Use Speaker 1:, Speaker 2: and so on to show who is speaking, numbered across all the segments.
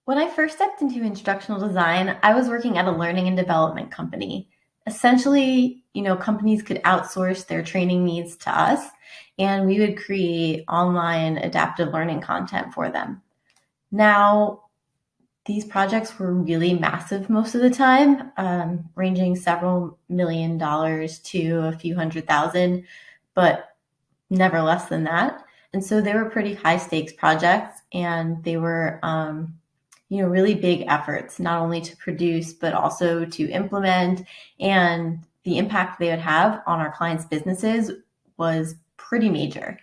Speaker 1: When I first stepped into instructional design, I was working at a learning and development company. Essentially, companies could outsource their training needs to us, and we would create online adaptive learning content for them. Now, these projects were really massive most of the time, ranging several $1 million to a few 100,000, but never less than that. And so they were pretty high stakes projects, and they were really big efforts, not only to produce, but also to implement. And the impact they would have on our clients' businesses was pretty major.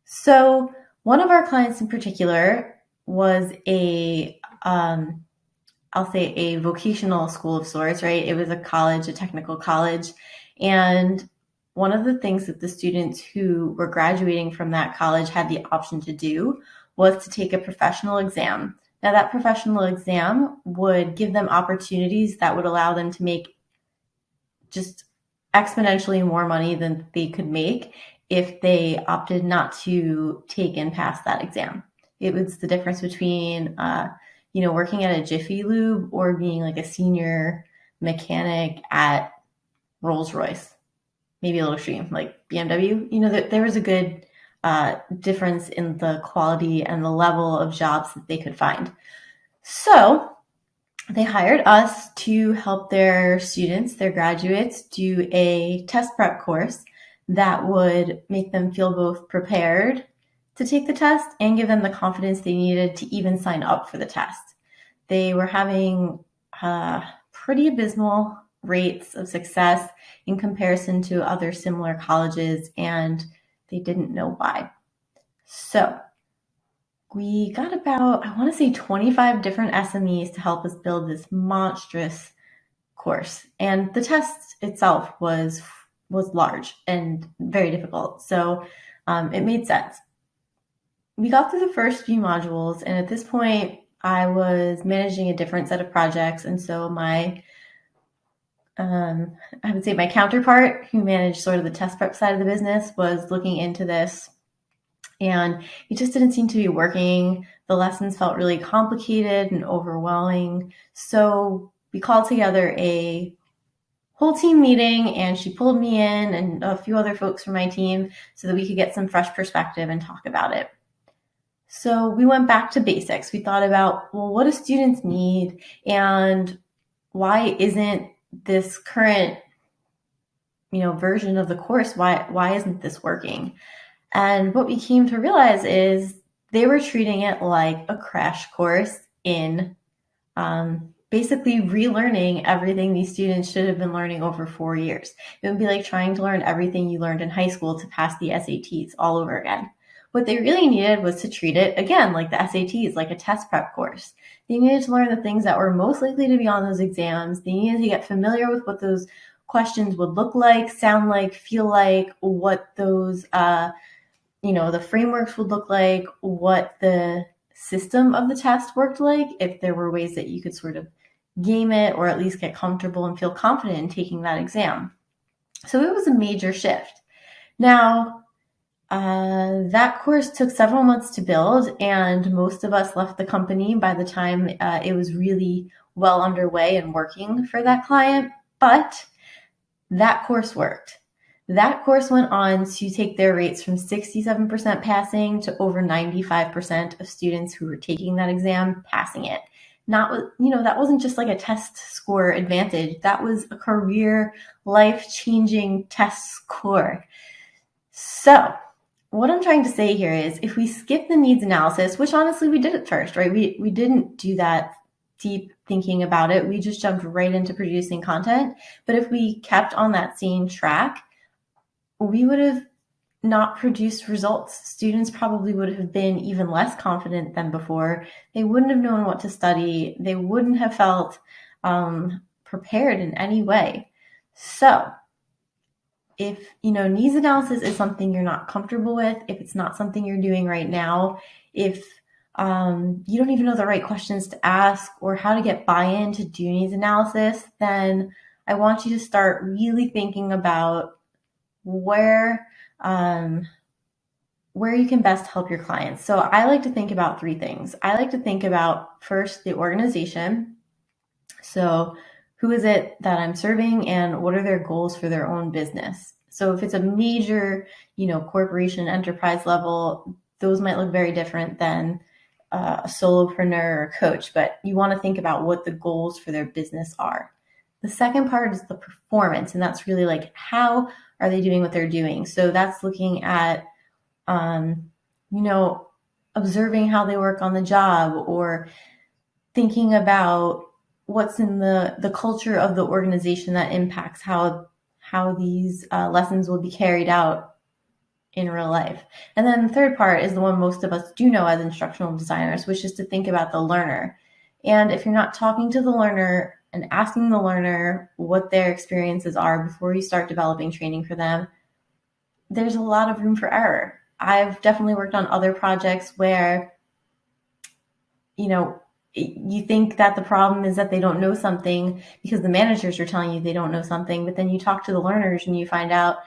Speaker 1: So one of our clients in particular was I'll say a vocational school of sorts, right? It was a college, a technical college. And one of the things that the students who were graduating from that college had the option to do was to take a professional exam. Now, that professional exam would give them opportunities that would allow them to make just exponentially more money than they could make if they opted not to take and pass that exam. It was the difference between, working at a Jiffy Lube or being like a senior mechanic at Rolls-Royce, maybe a little extreme, like BMW. There was a good difference in the quality and the level of jobs that they could find. So they hired us to help their students, their graduates, do a test prep course that would make them feel both prepared to take the test and give them the confidence they needed to even sign up for the test. They were having pretty abysmal rates of success in comparison to other similar colleges, and they didn't know why. So we got about, I want to say 25 different SMEs to help us build this monstrous course. And the test itself was large and very difficult. So it made sense. We got through the first few modules, and at this point, I was managing a different set of projects. And so I would say my counterpart, who managed sort of the test prep side of the business, was looking into this. And it just didn't seem to be working. The lessons felt really complicated and overwhelming. So we called together a whole team meeting, and she pulled me in and a few other folks from my team so that we could get some fresh perspective and talk about it. So we went back to basics. We thought about, well, what do students need, and why isn't this current, version of the course, why isn't this working? And what we came to realize is they were treating it like a crash course in basically relearning everything these students should have been learning over 4 years. It would be like trying to learn everything you learned in high school to pass the SATs all over again. What they really needed was to treat it, again, like the SATs, like a test prep course. They needed to learn the things that were most likely to be on those exams. They needed to get familiar with what those questions would look like, sound like, feel like, what those the frameworks would look like, what the system of the test worked like, if there were ways that you could sort of game it or at least get comfortable and feel confident in taking that exam. So it was a major shift. Now, that course took several months to build, and most of us left the company by the time it was really well underway and working for that client, but that course worked. That course went on to take their rates from 67% passing to over 95% of students who were taking that exam passing it. That wasn't just like a test score advantage. That was a career, life-changing test score. So what I'm trying to say here is if we skip the needs analysis, which honestly we did at first, right? We didn't do that deep thinking about it. We just jumped right into producing content. But if we kept on that same track, we would have not produced results. Students probably would have been even less confident than before. They wouldn't have known what to study. They wouldn't have felt prepared in any way. So if, needs analysis is something you're not comfortable with, if it's not something you're doing right now, if you don't even know the right questions to ask or how to get buy-in to do needs analysis, then I want you to start really thinking about where where you can best help your clients. So I like to think about three things. I like to think about first the organization. So who is it that I'm serving and what are their goals for their own business? So if it's a major, corporation enterprise level, those might look very different than a solopreneur or coach, but you want to think about what the goals for their business are. The second part is the performance, and that's really like how are they doing what they're doing. So that's looking at, um, you know, observing how they work on the job or thinking about what's in the culture of the organization that impacts how these lessons will be carried out in real life. And then the third part is the one most of us do know as instructional designers, which is to think about the learner. And if you're not talking to the learner and asking the learner what their experiences are before you start developing training for them, there's a lot of room for error. I've definitely worked on other projects where, you think that the problem is that they don't know something because the managers are telling you they don't know something, but then you talk to the learners and you find out,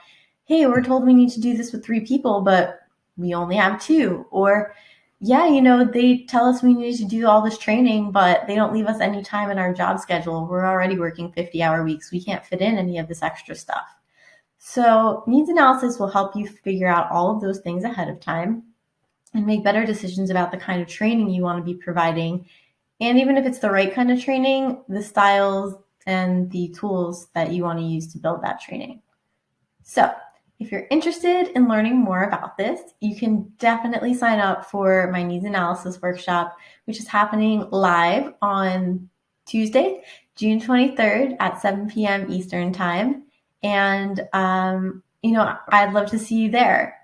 Speaker 1: hey, we're told we need to do this with 3 people, but we only have 2. Or, yeah, they tell us we need to do all this training, but they don't leave us any time in our job schedule. We're already working 50-hour weeks. We can't fit in any of this extra stuff. So needs analysis will help you figure out all of those things ahead of time and make better decisions about the kind of training you want to be providing. And even if it's the right kind of training, the styles and the tools that you want to use to build that training. So if you're interested in learning more about this, you can definitely sign up for my needs analysis workshop, which is happening live on Tuesday, June 23rd at 7 p.m. Eastern Time. And, I'd love to see you there.